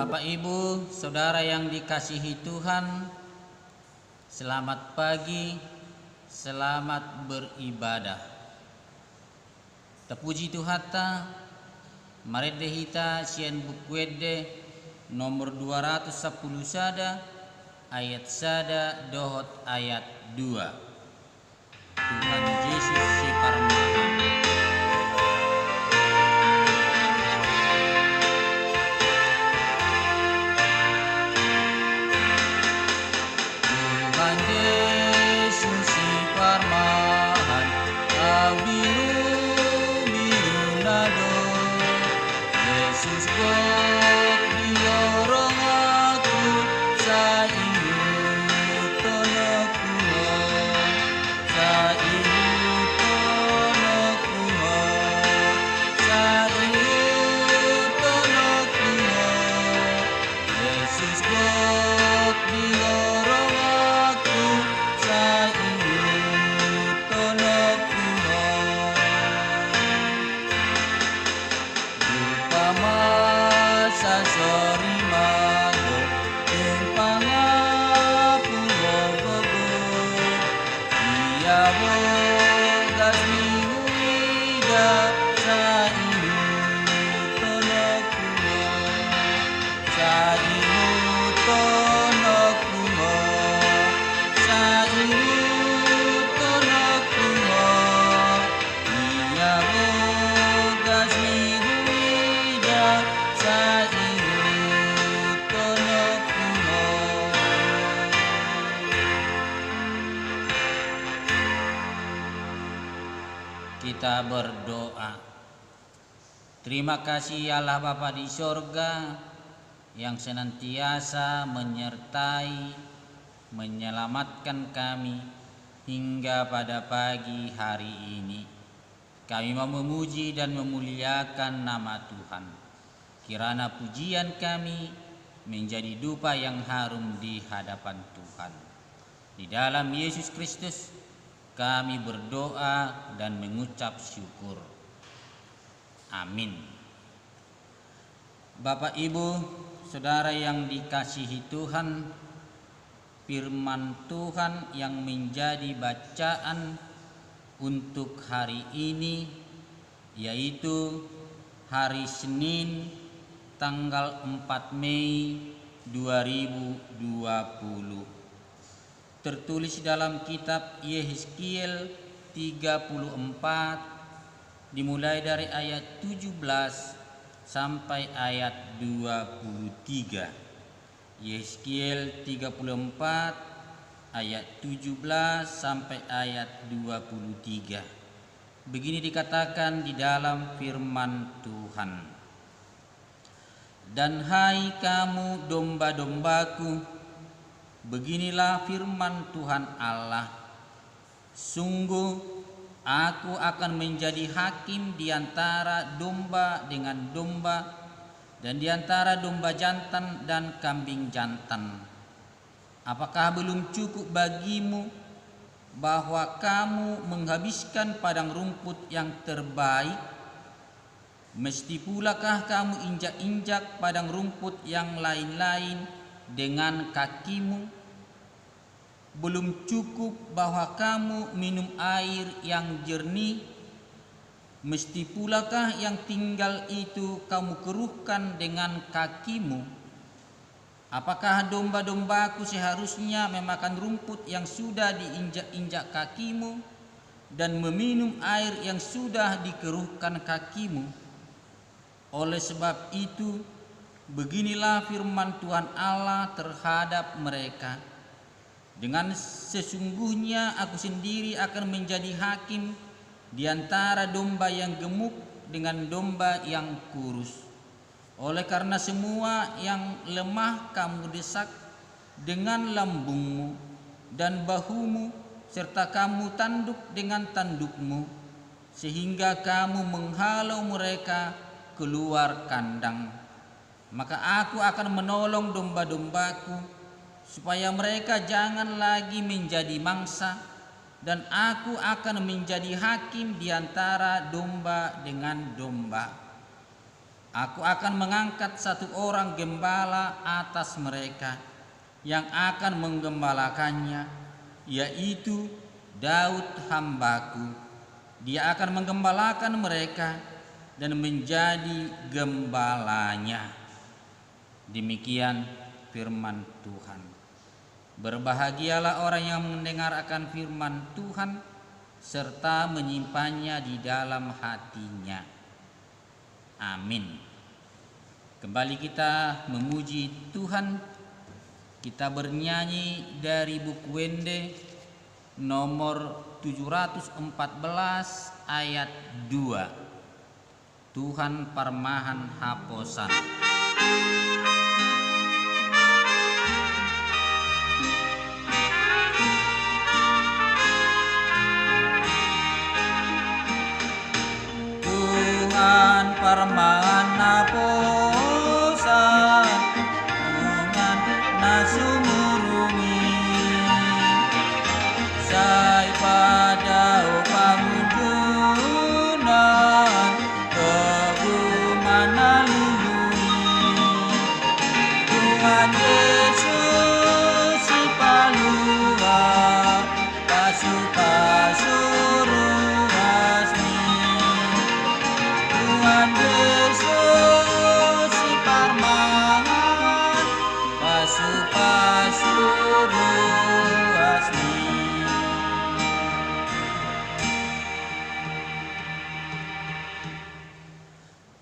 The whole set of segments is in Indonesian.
Bapak, Ibu, Saudara yang dikasihi Tuhan, selamat pagi, selamat beribadah. Terpuji Tuhata, maredehita sien bukwede nomor 210 sada, ayat sada dohot ayat 2. Tuhan Yesus separmahan. Kita berdoa. Terima kasih Allah Bapa di sorga yang senantiasa menyertai, menyelamatkan kami hingga pada pagi hari ini. Kami mau memuji dan memuliakan nama Tuhan. Kirana pujian kami menjadi dupa yang harum di hadapan Tuhan. Di dalam Yesus Kristus kami berdoa dan mengucap syukur. Amin. Bapak, Ibu, Saudara yang dikasihi Tuhan, firman Tuhan yang menjadi bacaan untuk hari ini yaitu hari Senin tanggal 4 Mei 2020. Tertulis dalam kitab Yehezkiel 34 dimulai dari ayat 17 sampai ayat 23. Yehezkiel 34 ayat 17 sampai ayat 23. Begini dikatakan di dalam firman Tuhan. Dan hai kamu domba-dombaku, beginilah firman Tuhan Allah. Sungguh aku akan menjadi hakim di antara domba dengan domba, dan di antara domba jantan dan kambing jantan. Apakah belum cukup bagimu bahwa kamu menghabiskan padang rumput yang terbaik? Mesti pulakah kamu injak-injak padang rumput yang lain-lain dengan kakimu? Belum cukup bahwa kamu minum air yang jernih? Mesti pulakah yang tinggal itu kamu keruhkan dengan kakimu? Apakah domba-dombaku seharusnya memakan rumput yang sudah diinjak-injak kakimu dan meminum air yang sudah dikeruhkan kakimu? Oleh sebab itu, beginilah firman Tuhan Allah terhadap mereka. Dengan sesungguhnya aku sendiri akan menjadi hakim di antara domba yang gemuk dengan domba yang kurus. Oleh karena semua yang lemah kamu desak dengan lambungmu dan bahumu, serta kamu tanduk dengan tandukmu, sehingga kamu menghalau mereka keluar kandang. Maka aku akan menolong domba-dombaku, supaya mereka jangan lagi menjadi mangsa, dan aku akan menjadi hakim di antara domba dengan domba. Aku akan mengangkat satu orang gembala atas mereka yang akan menggembalakannya, yaitu Daud hambaku. Dia akan menggembalakan mereka dan menjadi gembalanya. Demikian firman Tuhan. Berbahagialah orang yang mendengar akan firman Tuhan serta menyimpannya di dalam hatinya. Amin. Kembali kita memuji Tuhan. Kita bernyanyi dari buku Wende nomor 714 ayat 2. Tuhan Parmahan Haposan. Tuhan Parmahan Haposan, Tuhan nasumurungi sai pada pangunjunan kegumana lului. Tuhan Yesus si palua pasu-pasuru asmi. Tuhan Yesus si Parmahan pasu-pasuru asmi.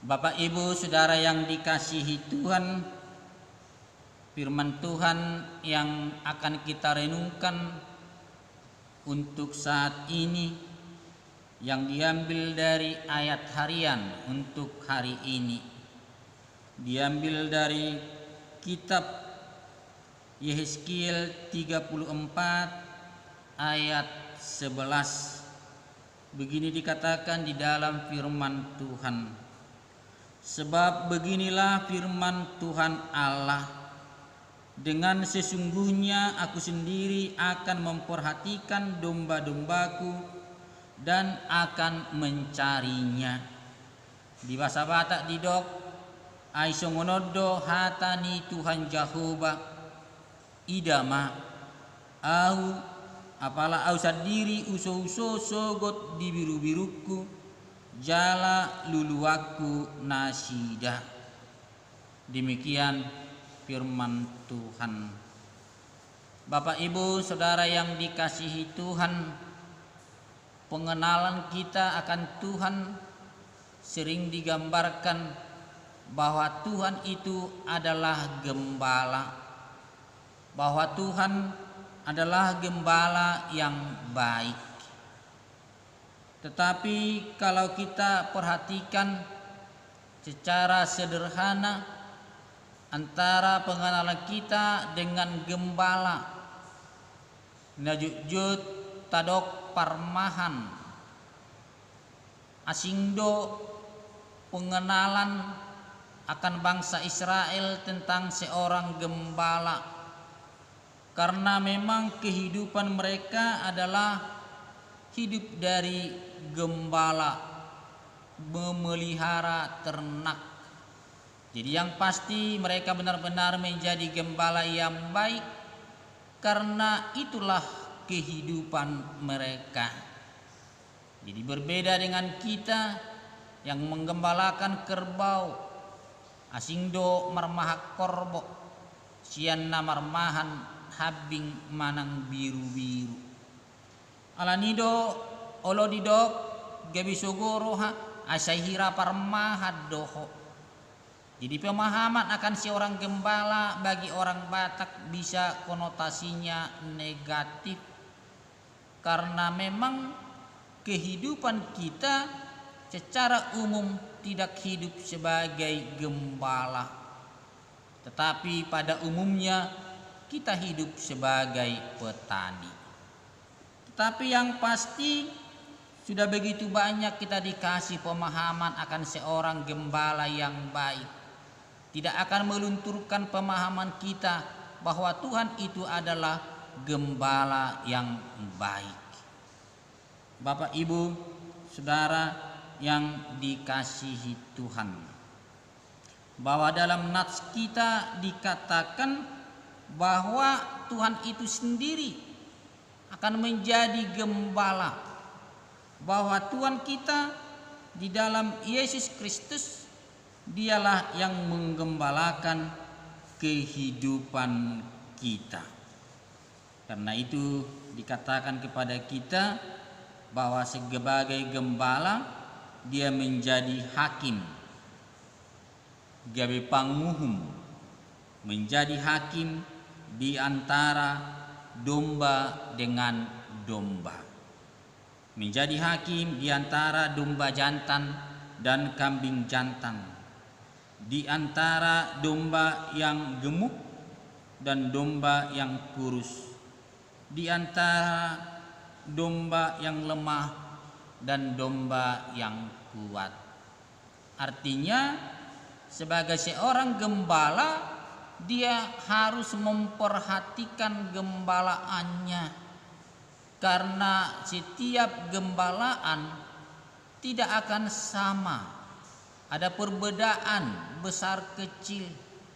Bapak Ibu Saudara yang dikasihi Tuhan, firman Tuhan yang akan kita renungkan untuk saat ini yang diambil dari ayat harian untuk hari ini, diambil dari kitab Yehezkiel 34 ayat 11. Begini dikatakan di dalam firman Tuhan. Sebab beginilah firman Tuhan Allah, dengan sesungguhnya aku sendiri akan memperhatikan domba-dombaku dan akan mencarinya. Di bahasa Batak didok aisongonodo hatani Tuhan Jehovah idama au apalah au sadiri uso-uso sogot di biru-biruku jala luluaku nasida. Demikian firman Tuhan. Bapak Ibu Saudara yang dikasihi Tuhan, pengenalan kita akan Tuhan sering digambarkan bahwa Tuhan itu adalah gembala, bahwa Tuhan adalah gembala yang baik. Tetapi kalau kita perhatikan secara sederhana antara pengenalan kita dengan gembala, najujud tadok parmahan asingdo pengenalan akan bangsa Israel tentang seorang gembala, karena memang kehidupan mereka adalah hidup dari gembala, memelihara ternak. Jadi yang pasti mereka benar-benar menjadi gembala yang baik, karena itulah kehidupan mereka. Jadi berbeda dengan kita yang menggembalakan kerbau, asingdo marmahak korbo, sianna marmahan habing manang biru-biru. Alanido olodidok gabi sogoroha asaihira parmahad doho. Jadi pemahaman akan seorang gembala bagi orang Batak bisa konotasinya negatif, karena memang kehidupan kita secara umum tidak hidup sebagai gembala, tetapi pada umumnya kita hidup sebagai petani. Tapi yang pasti sudah begitu banyak kita dikasih pemahaman akan seorang gembala yang baik. Tidak akan melunturkan pemahaman kita bahwa Tuhan itu adalah gembala yang baik. Bapak Ibu Saudara yang dikasihi Tuhan, bahwa dalam nats kita dikatakan bahwa Tuhan itu sendiri akan menjadi gembala, bahwa Tuhan kita di dalam Yesus Kristus dialah yang menggembalakan kehidupan kita. Karena itu dikatakan kepada kita bahwa sebagai gembala dia menjadi hakim, gawe panguhum, menjadi hakim di antara domba dengan domba, menjadi hakim di antara domba jantan dan kambing jantan, di antara domba yang gemuk dan domba yang kurus, di antara domba yang lemah dan domba yang kuat. Artinya sebagai seorang gembala dia harus memperhatikan gembalaannya, karena setiap gembalaan tidak akan sama. Ada perbedaan besar kecil,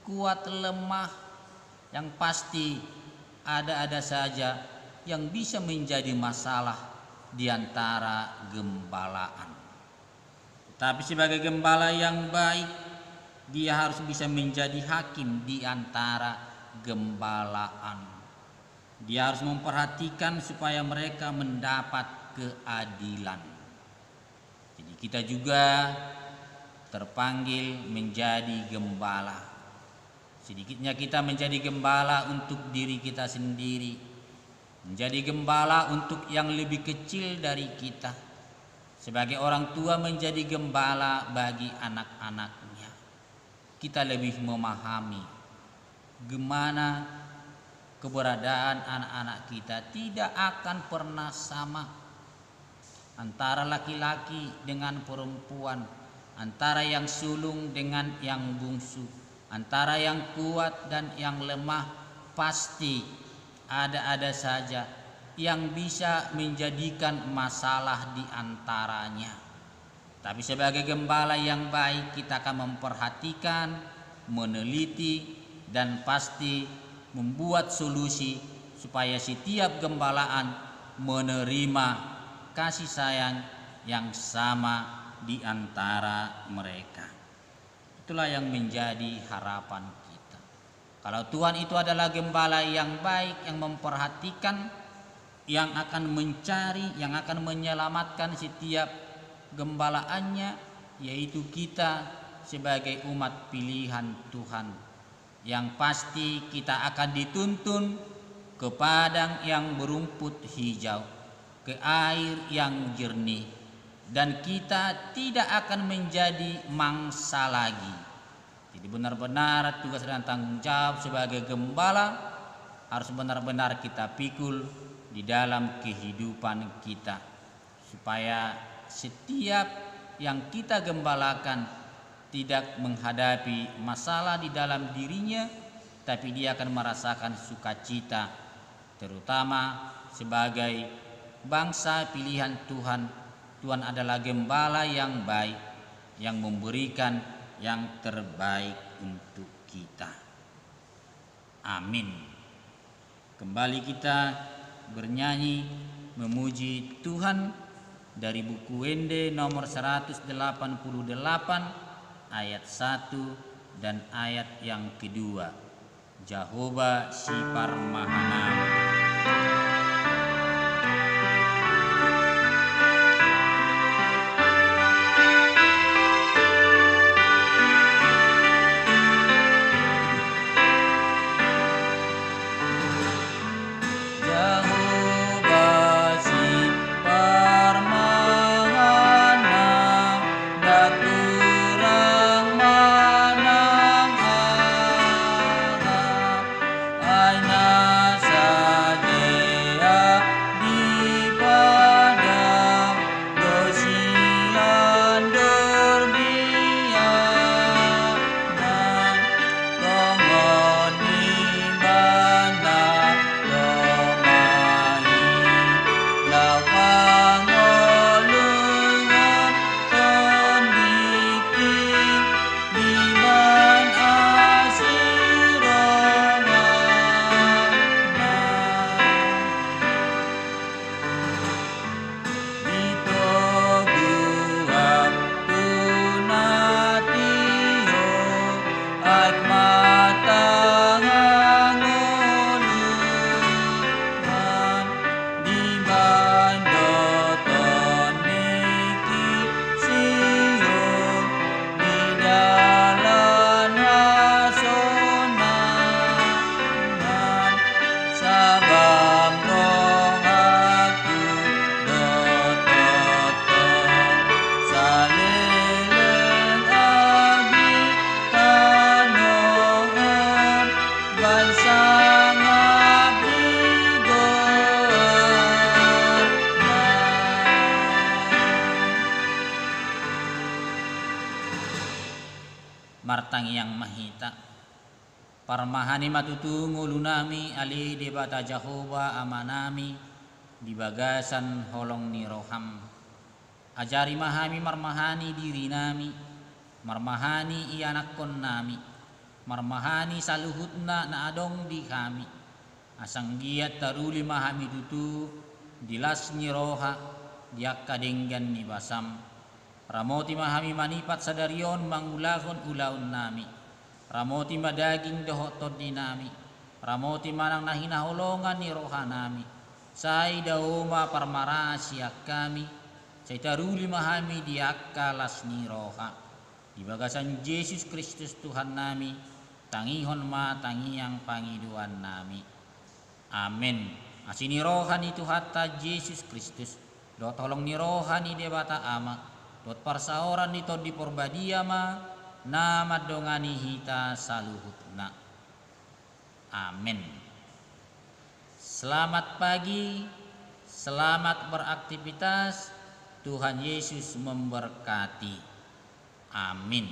kuat lemah, yang pasti ada saja yang bisa menjadi masalah di antara gembalaan. Tapi sebagai gembala yang baik, dia harus bisa menjadi hakim di antara gembalaan. Dia harus memperhatikan supaya mereka mendapat keadilan. Jadi kita juga terpanggil menjadi gembala. Sedikitnya kita menjadi gembala untuk diri kita sendiri, menjadi gembala untuk yang lebih kecil dari kita. Sebagai orang tua menjadi gembala bagi anak-anaknya. Kita lebih memahami gimana keberadaan anak-anak kita tidak akan pernah sama antara laki-laki dengan perempuan, antara yang sulung dengan yang bungsu, antara yang kuat dan yang lemah. Pasti ada saja yang bisa menjadikan masalah di antaranya. Tapi sebagai gembala yang baik, kita akan memperhatikan, meneliti, dan pasti membuat solusi supaya setiap gembalaan menerima kasih sayang yang sama di antara mereka. Itulah yang menjadi harapan kita. Kalau Tuhan itu adalah gembala yang baik, yang memperhatikan, yang akan mencari, yang akan menyelamatkan setiap gembalaannya, yaitu kita sebagai umat pilihan Tuhan, yang pasti kita akan dituntun ke padang yang berumput hijau, ke air yang jernih, dan kita tidak akan menjadi mangsa lagi. Jadi benar-benar tugas dan tanggung jawab sebagai gembala harus benar-benar kita pikul di dalam kehidupan kita, supaya setiap yang kita gembalakan tidak menghadapi masalah di dalam dirinya, tapi dia akan merasakan sukacita, terutama sebagai bangsa pilihan Tuhan. Tuhan adalah gembala yang baik, yang memberikan yang terbaik untuk kita. Amin. Kembali kita bernyanyi memuji Tuhan dari buku Wende nomor 188 ayat 1 dan ayat yang kedua. Jehovah si Parmahanam. Aina saje martang yang mahita. Parmahani matutungo lunami ali debata Jahoba amanami di bagasan holong ni roham. Ajari mahami marmahani diri nami, marmahani ianakon nami, marmahani saluhutna na adong di kami. Asang giat taruli mahami tutu dilas ni roha diakka denggan ni basam. Ramoti mahami manipat sadarion mangulahon ulaun nami. Ramoti madaging dohotot di nami. Ramoti manang nahinaholongan ni roha nami. Say daoma parmarasiak kami. Say taruli mahami diakkalas ni roha. Di bagasan Yesus Kristus Tuhan nami, tangihon ma tangiang pangiduan nami. Amin. Asini roha ni Tuhata Yesus Kristus. Do tolong ni roha ni debata ama. Dot parsaoran ni tod di porbadia ma. Nama dongani hita saluhutna. Amin. Selamat pagi. Selamat beraktivitas. Tuhan Yesus memberkati. Amin.